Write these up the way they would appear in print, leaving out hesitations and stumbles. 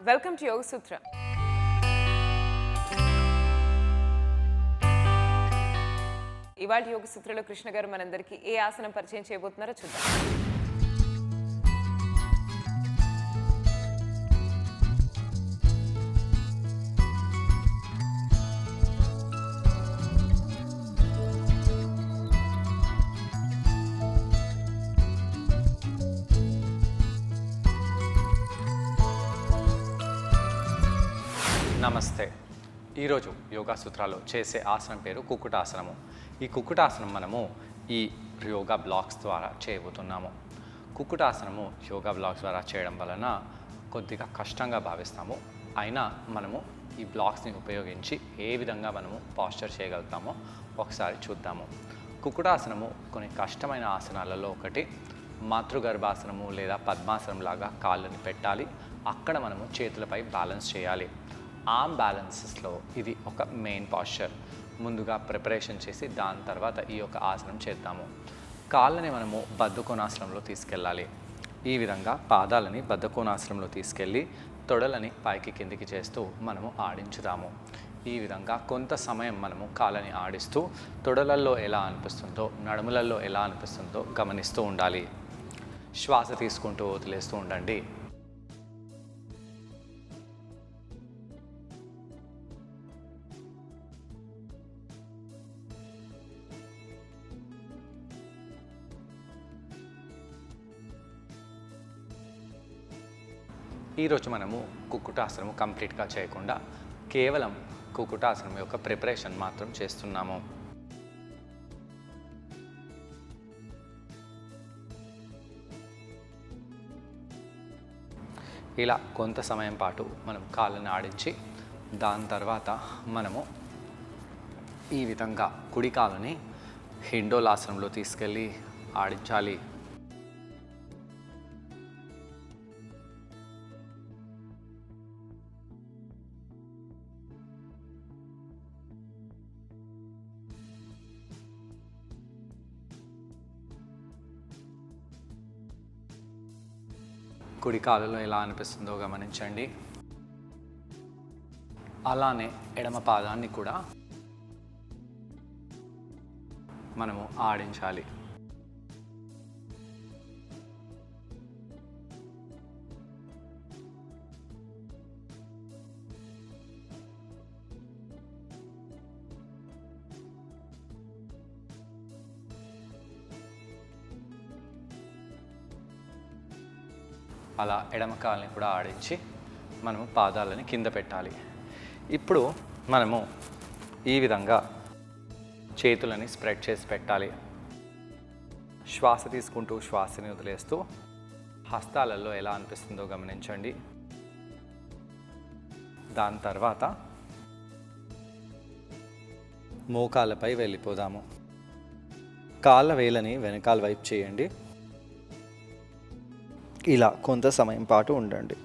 Welcome to యోగ సూత్ర. ఇవాళ యోగ సూత్రలో కృష్ణ గారు మనందరికీ ఏ ఆసనం పరిచయం చేయబోతున్నారో చూద్దాం. నమస్తే. ఈరోజు యోగా సూత్రాల్లో చేసే ఆసనం పేరు కుక్కుటాసనము. ఈ కుక్కుటాసనం మనము ఈ యోగా బ్లాక్స్ ద్వారా చేయబోతున్నాము. కుక్కుటాసనము యోగా బ్లాక్స్ ద్వారా చేయడం వలన కొద్దిగా కష్టంగా భావిస్తాము. అయినా మనము ఈ బ్లాక్స్ని ఉపయోగించి ఏ విధంగా మనము పాస్చర్ చేయగలుగుతామో ఒకసారి చూద్దాము. కుక్కుటాసనము కొన్ని కష్టమైన ఆసనాలలో ఒకటి. మాతృగర్భాసనము లేదా పద్మాసనం లాగా కాళ్ళని పెట్టాలి. అక్కడ మనము చేతులపై బ్యాలెన్స్ చేయాలి. ఆర్మ్ బ్యాలెన్సెస్లో ఇది ఒక మెయిన్ పాస్చర్. ముందుగా ప్రిపరేషన్ చేసి దాని తర్వాత ఈ యొక్క ఆసనం చేద్దాము. కాళ్ళని మనము బద్ధకోణాసనంలో తీసుకెళ్ళాలి. ఈ విధంగా పాదాలని బద్ధకోణాసనంలో తీసుకెళ్ళి తొడలని పైకి కిందికి చేస్తూ మనము ఆడించుదాము. ఈ విధంగా కొంత సమయం మనము కాళ్ళని ఆడిస్తూ తొడలల్లో ఎలా అనిపిస్తుందో నడుములలో ఎలా అనిపిస్తుందో గమనిస్తూ ఉండాలి. శ్వాస తీసుకుంటూ వదిలేస్తూ ఉండండి. ఈరోజు మనము కుక్కుటాసనము కంప్లీట్గా చేయకుండా కేవలం కుక్కుటాసనం యొక్క ప్రిపరేషన్ మాత్రం చేస్తున్నాము. ఇలా కొంత సమయం పాటు మనం కాళ్ళని ఆడించి దాని తర్వాత మనము ఈ విధంగా కుడి కాళ్ళని హిండోలాసనంలో తీసుకెళ్ళి ఆడించాలి. కుడి కాలులో ఎలా అనిపిస్తుందో గమనించండి. అలానే ఎడమ పాదాన్ని కూడా మనము ఆడించాలి. అలా ఎడమ కాలుని కూడా ఆడించి మనము పాదాలని కింద పెట్టాలి. ఇప్పుడు మనము ఈ విధంగా చేతులని స్ప్రెడ్ చేసి పెట్టాలి. శ్వాస తీసుకుంటూ శ్వాసని వదిలేస్తూ హస్తాలలో ఎలా అనిపిస్తుందో గమనించండి. దాని తర్వాత మోకాళ్ళపై వెళ్ళిపోదాము. కాళ్ళ వేలని వెనకాల వైపు చేయండి. ఇలా కొంత సమయం పాటు ఉండండి.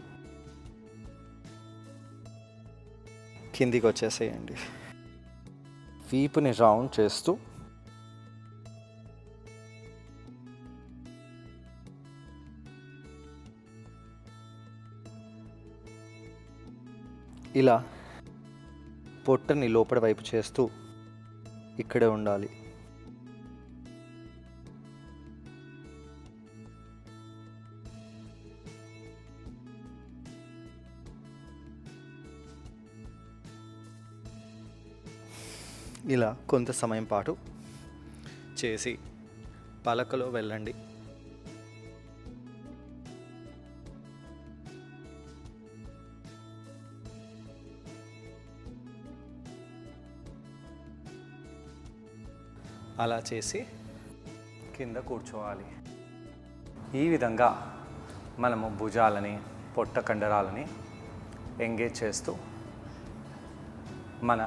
కిందికి వచ్చేసేయండి. వీపుని రౌండ్ చేస్తూ ఇలా పొట్టని లోపల వైపు చేస్తూ ఇక్కడే ఉండాలి. ఇలా కొంత సమయం పాటు చేసి పలకలో వెళ్ళండి. అలా చేసి కింద కూర్చోవాలి. ఈ విధంగా మనము భుజాలని పొట్ట కండరాలని ఎంగేజ్ చేస్తూ మన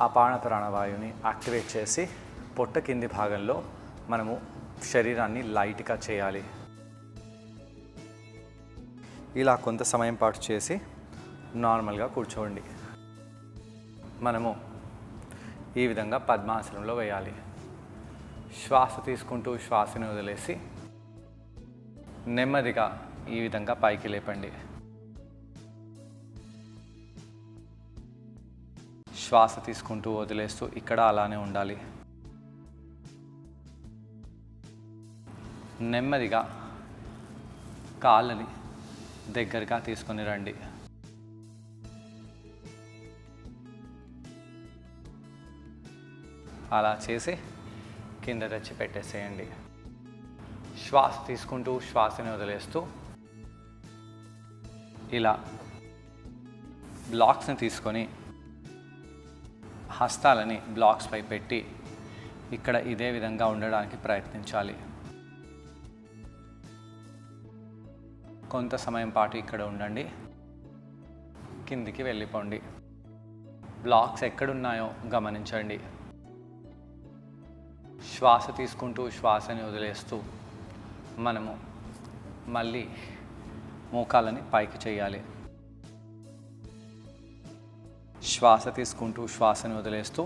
అపాన ప్రాణవాయువుని యాక్టివేట్ చేసి పొట్ట కింది భాగంలో మనము శరీరాన్ని లైట్గా చేయాలి. ఇలా కొంత సమయం పాటు చేసి నార్మల్గా కూర్చోండి. మనము ఈ విధంగా పద్మాసనంలో వేయాలి. శ్వాస తీసుకుంటూ శ్వాసని వదిలేసి నెమ్మదిగా ఈ విధంగా పైకి లేపండి. శ్వాస తీసుకుంటూ వదిలేస్తూ ఇక్కడ అలానే ఉండాలి. నెమ్మదిగా కాళ్ళని దగ్గరగా తీసుకొని రండి. అలా చేసి కింద తెచ్చి పెట్టేసేయండి. శ్వాస తీసుకుంటూ శ్వాసని వదిలేస్తూ ఇలా బ్లాక్స్ని తీసుకొని హస్తాలని బ్లాక్స్పై పెట్టి ఇక్కడ ఇదే విధంగా ఉండడానికి ప్రయత్నించాలి. కొంత సమయం పాటు ఇక్కడ ఉండండి. కిందికి వెళ్ళిపోండి. బ్లాక్స్ ఎక్కడున్నాయో గమనించండి. శ్వాస తీసుకుంటూ శ్వాసని వదిలేస్తూ మనము మళ్ళీ మోకాలని పైకి చేయాలి. శ్వాస తీసుకుంటూ శ్వాసని వదిలేస్తూ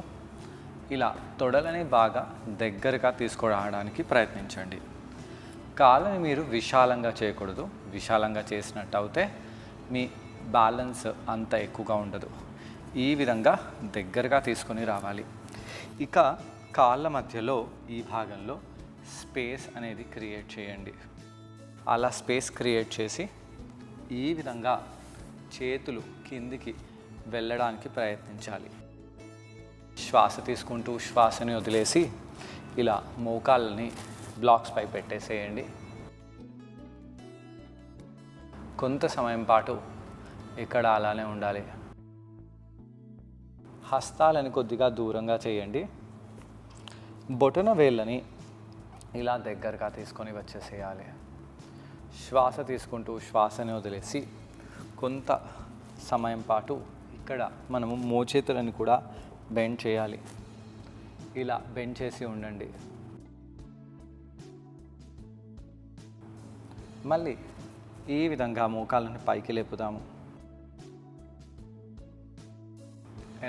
ఇలా తొడలని బాగా దగ్గరగా తీసుకురావడానికి ప్రయత్నించండి. కాళ్ళని మీరు విశాలంగా చేయకూడదు. విశాలంగా చేసినట్టు అయితే మీ బ్యాలెన్స్ అంత ఎక్కువగా ఉండదు. ఈ విధంగా దగ్గరగా తీసుకొని రావాలి. ఇక కాళ్ళ మధ్యలో ఈ భాగంలో స్పేస్ అనేది క్రియేట్ చేయండి. అలా స్పేస్ క్రియేట్ చేసి ఈ విధంగా చేతులు కిందికి వెళ్ళడానికి ప్రయత్నించాలి. శ్వాస తీసుకుంటూ శ్వాసని వదిలేసి ఇలా మోకాళ్ళని బ్లాక్స్పై పెట్టేసేయండి. కొంత సమయం పాటు ఇక్కడ అలానే ఉండాలి. హస్తాలని కొద్దిగా దూరంగా చేయండి. బొటన వేళ్ళని ఇలా దగ్గరగా తీసుకొని వచ్చేసేయాలి. శ్వాస తీసుకుంటూ శ్వాసని వదిలేసి కొంత సమయం పాటు ఇక్కడ మనము మోచేతులని కూడా బెండ్ చేయాలి. ఇలా బెండ్ చేసి ఉండండి. మళ్ళీ ఈ విధంగా మోకాళ్ళని పైకి లేపుదాము.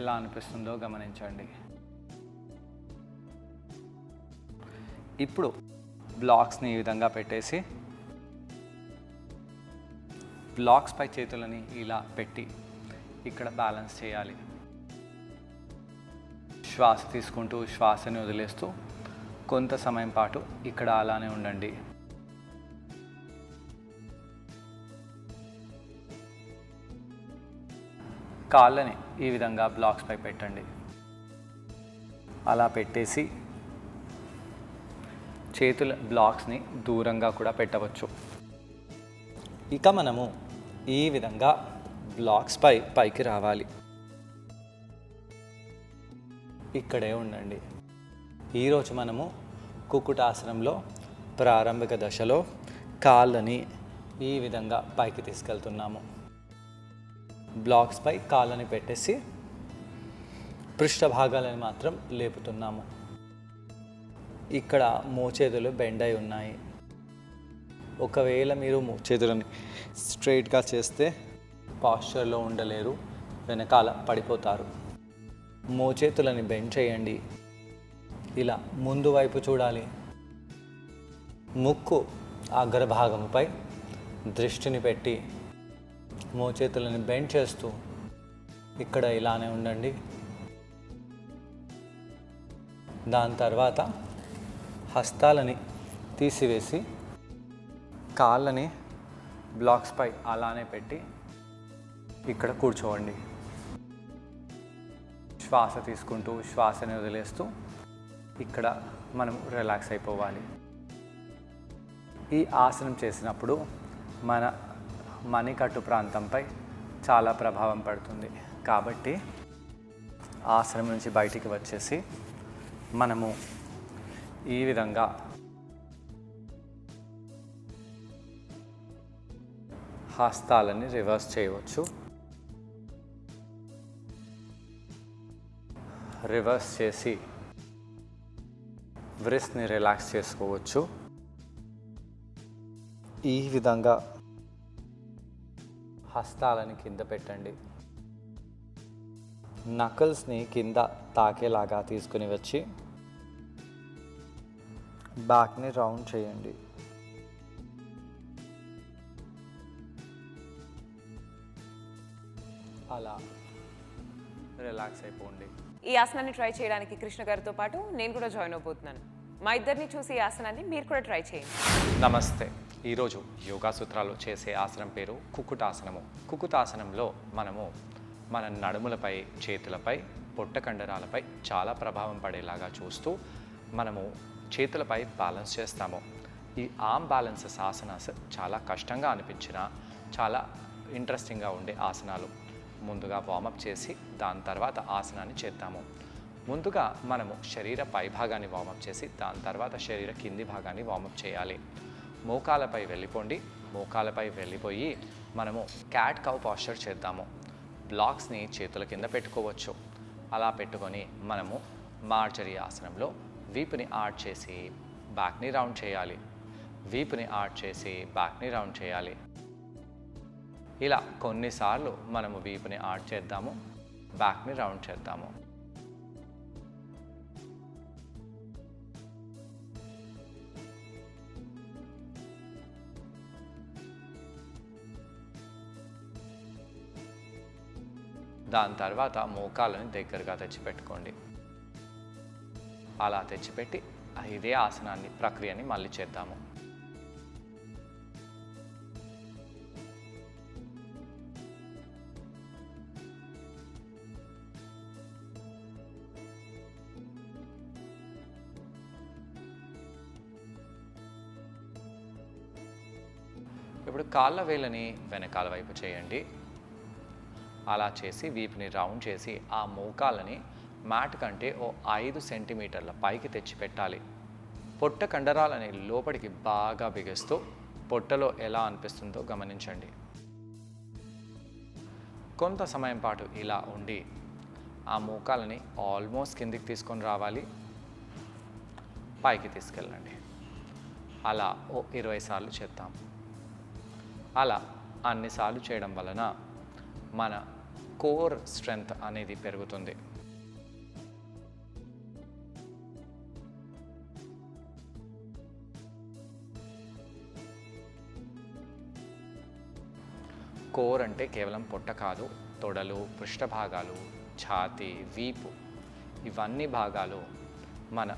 ఎలా అనిపిస్తుందో గమనించండి. ఇప్పుడు బ్లాక్స్ని ఈ విధంగా పెట్టేసి బ్లాక్స్పై చేతులని ఇలా పెట్టి ఇక్కడ బ్యాలెన్స్ చేయాలి. శ్వాస తీసుకుంటూ శ్వాసని వదిలేస్తూ కొంత సమయం పాటు ఇక్కడ అలానే ఉండండి. కాళ్ళని ఈ విధంగా బ్లాక్స్పై పెట్టండి. అలా పెట్టేసి చేతుల బ్లాక్స్ని దూరంగా కూడా పెట్టవచ్చు. ఇక మనము ఈ విధంగా బ్లాక్స్పై పైకి రావాలి. ఇక్కడే ఉండండి. ఈరోజు మనము కుక్కుటాసనంలో ప్రారంభిక దశలో కాళ్ళని ఈ విధంగా పైకి తీసుకెళ్తున్నాము. బ్లాక్స్పై కాళ్ళని పెట్టేసి పృష్ఠ భాగాలని మాత్రం లేపుతున్నాము. ఇక్కడ మోచేతులు బెండ్ అయి ఉన్నాయి. ఒకవేళ మీరు మోచేతులని స్ట్రైట్గా చేస్తే పాస్చర్లో ఉండలేరు, వెనకాల పడిపోతారు. మోచేతులని బెండ్ చేయండి. ఇలా ముందు వైపు చూడాలి. ముక్కు అగ్రభాగంపై దృష్టిని పెట్టి మోచేతులని బెండ్ చేస్తూ ఇక్కడ ఇలానే ఉండండి. దాని తర్వాత హస్తాలని తీసివేసి కాళ్ళని బ్లాక్స్పై అలానే పెట్టి ఇక్కడ కూర్చోండి. శ్వాస తీసుకుంటూ శ్వాసని వదిలేస్తూ ఇక్కడ మనం రిలాక్స్ అయిపోవాలి. ఈ ఆసనం చేసినప్పుడు మన మణికట్టు ప్రాంతంపై చాలా ప్రభావం పడుతుంది. కాబట్టి ఆసనం నుంచి బయటికి వచ్చేసి మనము ఈ విధంగా హస్తాలని రివర్స్ చేయవచ్చు. రివర్స్ చేసి వ్రిస్ట్ని రిలాక్స్ చేసుకోవచ్చు. ఈ విధంగా హస్తాలని కింద పెట్టండి. నకల్స్ని కింద తాకేలాగా తీసుకుని వచ్చి బ్యాక్ని రౌండ్ చేయండి. అలా రిలాక్స్ అయిపోండి. ఈ ఆసనాన్ని ట్రై చేయడానికి కృష్ణ గారితో పాటు నేను కూడా జాయిన్ అవబోతున్నాను. మా ఇద్దరిని చూసి ఈ ఆసనాన్ని మీరు కూడా ట్రై చేయండి. నమస్తే. ఈరోజు యోగా సూత్రాలు చేసే ఆసనం పేరు కుకుటాసనము. కుకుటాసనంలో మనము మన నడుములపై, చేతులపై, పొట్ట కండరాలపై చాలా ప్రభావం పడేలాగా చూస్తూ మనము చేతులపై బ్యాలెన్స్ చేస్తాము. ఈ ఆర్మ్ బ్యాలెన్సెస్ ఆసనాస్ చాలా కష్టంగా అనిపించినా చాలా ఇంట్రెస్టింగ్గా ఉండే ఆసనాలు. ముందుగా వార్మప్ చేసి దాని తర్వాత ఆసనాన్ని చేద్దాము. ముందుగా మనము శరీర పై భాగాన్ని వార్మప్ చేసి దాని తర్వాత శరీర కింది భాగాన్ని వార్మప్ చేయాలి. మోకాలపై వెళ్ళిపోండి. మోకాలపై వెళ్ళిపోయి మనము క్యాట్ కౌ పాస్చర్ చేద్దాము. బ్లాక్స్ని చేతుల కింద పెట్టుకోవచ్చు. అలా పెట్టుకొని మనము మార్జరీ ఆసనంలో వీపుని ఆడ్ చేసి బ్యాక్ని రౌండ్ చేయాలి. వీపుని ఆడ్ చేసి బ్యాక్ని రౌండ్ చేయాలి. ఇలా కొన్నిసార్లు మనము వీపుని ఆడ్ చేద్దాము, బ్యాక్ని రౌండ్ చేద్దాము. దాని తర్వాత మోకాలని దగ్గరగా తెచ్చిపెట్టుకోండి. అలా తెచ్చిపెట్టి ఇదే ఆసనాన్ని ప్రక్రియని మళ్ళీ చేద్దాము. ఇప్పుడు కాళ్ళ వేళ్ళని వెనకాల వైపు చేయండి. అలా చేసి వీపుని రౌండ్ చేసి ఆ మోకాలని మ్యాట్ కంటే 5 సెంటీమీటర్ల పైకి తెచ్చి పెట్టాలి. పొట్ట కండరాలని లోపలికి బాగా బిగిస్తూ పొట్టలో ఎలా అనిపిస్తుందో గమనించండి. కొంత సమయం పాటు ఇలా ఉండి ఆ మోకాలని ఆల్మోస్ట్ కిందికి తీసుకొని రావాలి. పైకి తీసుకెళ్ళండి. అలా 20 సార్లు చేద్దాం. అలా అన్నిసార్లు చేయడం వలన మన కోర్ స్ట్రెంగ్త్ అనేది పెరుగుతుంది. కోర్ అంటే కేవలం పొట్ట కాదు, తొడలు, పృష్ఠభాగాలు, ఛాతీ, వీపు ఇవన్నీ భాగాలు మన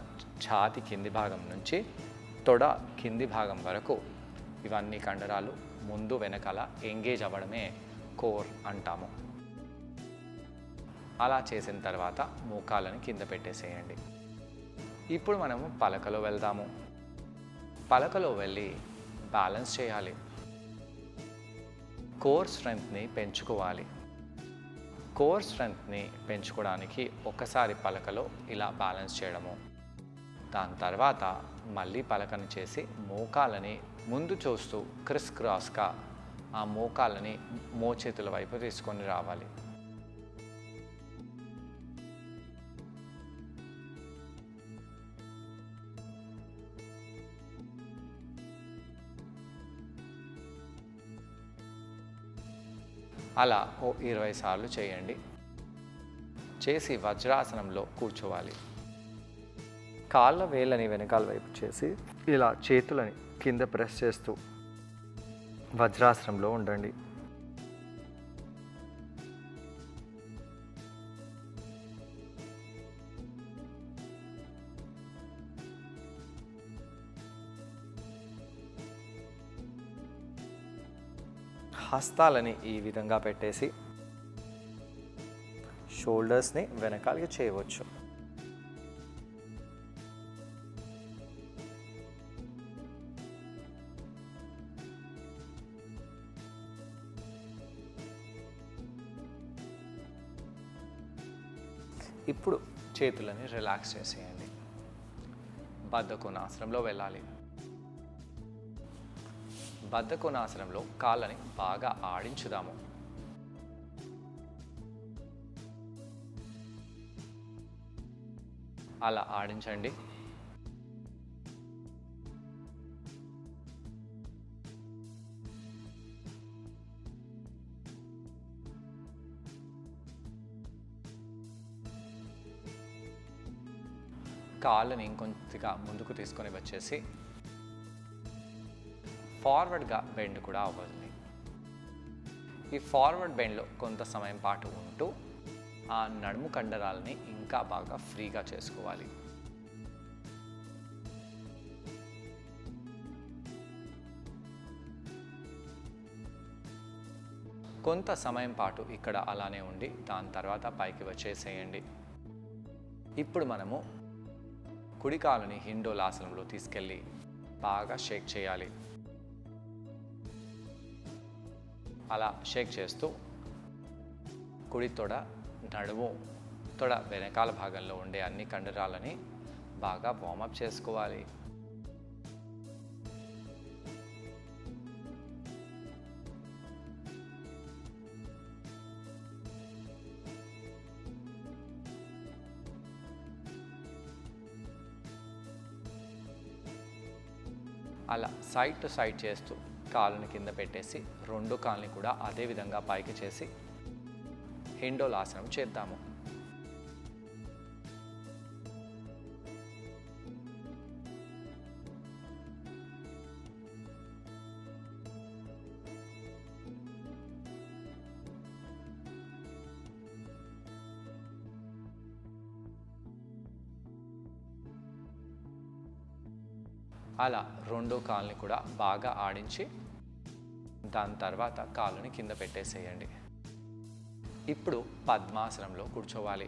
ఛాతీ కింది భాగం నుంచి తొడ కింది భాగం వరకు ఇవన్నీ కండరాలు ముందు వెనకాల ఎంగేజ్ అవ్వడమే కోర్ అంటాము. అలా చేసిన తర్వాత మోకాలని కింద పెట్టేసేయండి. ఇప్పుడు మనము పలకలో వెళ్దాము. పలకలో వెళ్ళి బ్యాలెన్స్ చేయాలి. కోర్ స్ట్రెంగ్త్ని పెంచుకోవాలి. కోర్ స్ట్రెంగ్త్ని పెంచుకోవడానికి ఒకసారి పలకలో ఇలా బ్యాలెన్స్ చేయడము, దాని తర్వాత మళ్ళీ పలకని చేసి మోకాలని ముందు చూస్తూ క్రిస్ క్రాస్గా ఆ మోకాలని మోచేతుల వైపు తీసుకొని రావాలి. అలా 20 సార్లు చేయండి. చేసి వజ్రాసనంలో కూర్చోవాలి. కాళ్ళ వేళ్ళని వెనకాల వైపు చేసి ఇలా చేతులని కింద ప్రెస్ చేస్తూ వజ్రాసనంలో ఉండండి. హస్తాలని ఈ విధంగా పెట్టేసి షోల్డర్స్ని వెనకాలకి చేయవచ్చు. ఇప్పుడు చేతులని రిలాక్స్ చేసేయండి. బద్ధకోణాసనంలో వెళ్ళాలి. బద్ధకోణాసనంలో కాళ్ళని బాగా ఆడించుదాము. అలా ఆడించండి. కాళ్ళని ఇంకొంచెంగా ముందుకు తీసుకొని వచ్చేసి ఫార్వర్డ్గా బెండ్ కూడా అవ్వాలి. ఈ ఫార్వర్డ్ బెండ్లో కొంత సమయం పాటు ఉంటూ ఆ నడుము కండరాలని ఇంకా బాగా ఫ్రీగా చేసుకోవాలి. కొంత సమయం పాటు ఇక్కడ అలానే ఉండి దాని తర్వాత పైకి వచ్చేసేయండి. ఇప్పుడు మనము కుడి కాలుని హిండోలాసనంలో తీసుకెళ్ళి బాగా షేక్ చేయాలి. అలా షేక్ చేస్తూ కుడి తొడ, నడుము, తొడ వెనకాల భాగంలో ఉండే అన్ని కండరాలని బాగా వార్మప్ చేసుకోవాలి. అలా సైడ్ టు సైడ్ చేస్తూ కాలుని కింద పెట్టేసి రెండు కాళ్ళని కూడా అదే విధంగా పైకి చేసి హిండోలాసనం చేద్దాము. అలా రెండో కాలుని కూడా బాగా ఆడించి దాని తర్వాత కాలుని కింద పెట్టేసేయండి. ఇప్పుడు పద్మాసనంలో కూర్చోవాలి.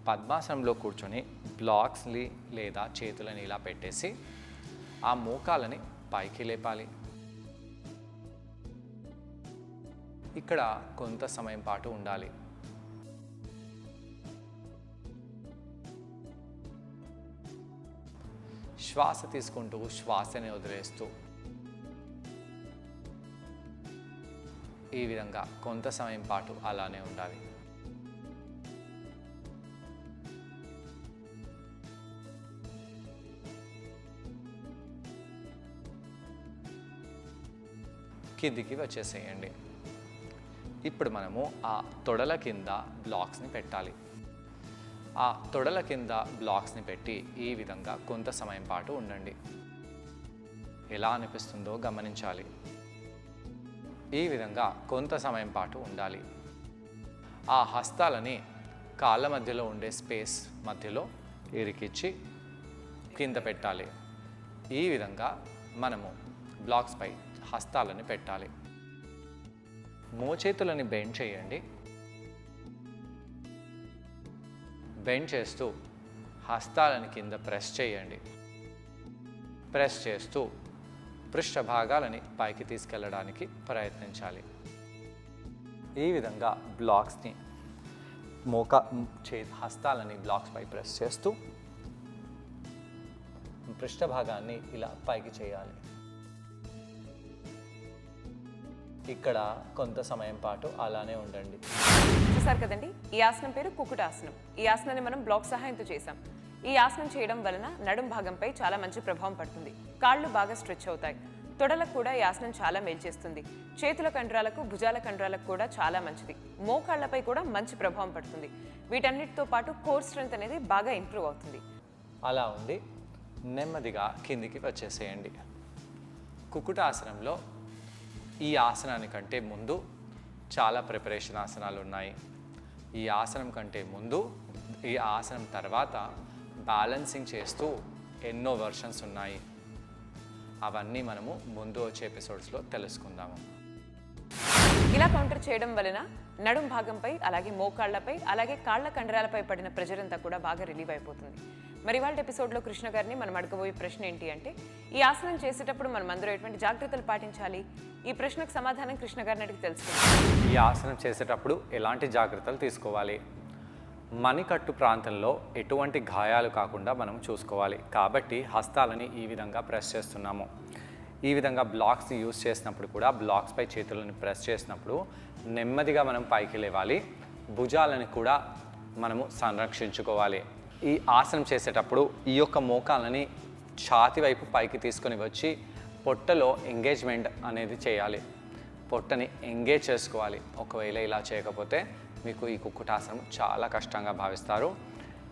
పద్మాసనంలో కూర్చొని బ్లాక్స్ని లేదా చేతులని ఇలా పెట్టేసి ఆ మోకాలని పైకి లేపాలి. ఇక్కడ కొంత సమయం పాటు ఉండాలి. శ్వాస తీసుకుంటూ శ్వాసని వదిలేస్తూ ఈ విధంగా కొంత సమయం పాటు అలానే ఉండాలి. కిందికి వచ్చేసేయండి. ఇప్పుడు మనము ఆ తొడల కింద బ్లాక్స్ని పెట్టాలి. ఆ తొడల కింద బ్లాక్స్ని పెట్టి ఈ విధంగా కొంత సమయం పాటు ఉండండి. ఎలా అనిపిస్తుందో గమనించాలి. ఈ విధంగా కొంత సమయం పాటు ఉండాలి. ఆ హస్తాలని కాళ్ళ మధ్యలో ఉండే స్పేస్ మధ్యలో ఇరికిచ్చి కింద పెట్టాలి. ఈ విధంగా మనము బ్లాక్స్పై హస్తాలని పెట్టాలి. మోచేతులని బెండ్ చేయండి. బెండ్ చేస్తూ హస్తాలని కింద ప్రెస్ చేయండి. ప్రెస్ చేస్తూ పృష్ఠ భాగాలని పైకి తీసుకెళ్ళడానికి ప్రయత్నించాలి. ఈ విధంగా బ్లాక్స్ని హస్తాలని బ్లాక్స్పై ప్రెస్ చేస్తూ పృష్ఠ భాగాన్ని ఇలా పైకి చేయాలి. ఇక్కడ కొంత సమయం పాటు అలానే ఉండండి. చూసారు కదండి, ఈ ఆసనం పేరు కుకుటాసనం. ఈ ఆసనాన్ని మనం బ్లాక్ సహాయంతో చేసాం. ఈ ఆసనం చేయడం వలన నడుం భాగంపై చాలా మంచి ప్రభావం పడుతుంది. కాళ్ళు బాగా స్ట్రెచ్ అవుతాయి. తొడలకు కూడా ఈ ఆసనం చాలా మేలు చేస్తుంది. చేతుల కండరాలకు, భుజాల కండరాలకు కూడా చాలా మంచిది. మోకాళ్లపై కూడా మంచి ప్రభావం పడుతుంది. వీటన్నిటితో పాటు కోర్ స్ట్రెంత్ అనేది బాగా ఇంప్రూవ్ అవుతుంది. అలా ఉండి నెమ్మదిగా కిందికి వచ్చేసేయండి. కుకుటాసనంలో ఈ ఆసనానికంటే ముందు చాలా ప్రిపరేషన్ ఆసనాలు ఉన్నాయి. ఈ ఆసనం కంటే ముందు, ఈ ఆసనం తర్వాత బ్యాలెన్సింగ్ చేస్తూ ఎన్నో వెర్షన్స్ ఉన్నాయి. అవన్నీ మనము ముందు వచ్చే ఎపిసోడ్స్లో తెలుసుకుందాము. ఇలా కౌంటర్ చేయడం వలన నడుం భాగంపై, అలాగే మోకాళ్లపై, అలాగే కాళ్ల కండరాలపై పడిన ప్రెజర్ అంతా కూడా బాగా రిలీవ్ అయిపోతుంది. మరి వాళ్ళ ఎపిసోడ్లో కృష్ణ గారిని మనం అడగబోయే ప్రశ్న ఏంటి అంటే, ఈ ఆసనం చేసేటప్పుడు మనం అందరూ ఎటువంటి జాగ్రత్తలు పాటించాలి? ఈ ప్రశ్నకు సమాధానం కృష్ణ గారిని అడిగి తెలుసుకుందాం. ఈ ఆసనం చేసేటప్పుడు ఎలాంటి జాగ్రత్తలు తీసుకోవాలి? మణికట్టు ప్రాంతంలో ఎటువంటి గాయాలు కాకుండా మనం చూసుకోవాలి. కాబట్టి హస్తాలని ఈ విధంగా ప్రెస్ చేస్తున్నాము. ఈ విధంగా బ్లాక్స్ని యూజ్ చేసినప్పుడు కూడా బ్లాక్స్పై చేతులను ప్రెస్ చేసినప్పుడు నెమ్మదిగా మనం పైకి లేవాలి. భుజాలను కూడా మనము సంరక్షించుకోవాలి. ఈ ఆసనం చేసేటప్పుడు ఈ యొక్క మోకాలని ఛాతి వైపు పైకి తీసుకొని వచ్చి పొట్టలో ఎంగేజ్మెంట్ అనేది చేయాలి. పొట్టని ఎంగేజ్ చేసుకోవాలి. ఒకవేళ ఇలా చేయకపోతే మీకు ఈ కుక్కుటాసనం చాలా కష్టంగా భావిస్తారు.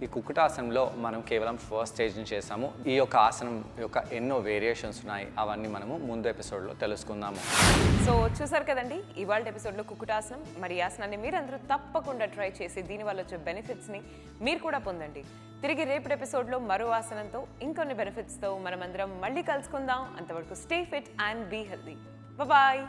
ఈ కుకుటాసనంలో మనం కేవలం ఫస్ట్ స్టేజ్ని చేసాము. ఈ యొక్క ఆసనం యొక్క ఎన్నో వేరియేషన్స్ ఉన్నాయి, అవన్నీ మనము ముందు ఎపిసోడ్లో తెలుసుకుందాము. సో చూసారు కదండి ఇవాళ ఎపిసోడ్లో కుకుటాసనం. మరి ఈ ఆసనాన్ని మీరందరూ తప్పకుండా ట్రై చేసి దీనివల్ల వచ్చే బెనిఫిట్స్ని మీరు కూడా పొందండి. తిరిగి రేపటి ఎపిసోడ్లో మరో ఆసనంతో ఇంకొన్ని బెనిఫిట్స్తో మనమందరం మళ్ళీ కలుసుకుందాం. అంతవరకు stay fit and be healthy. Bye.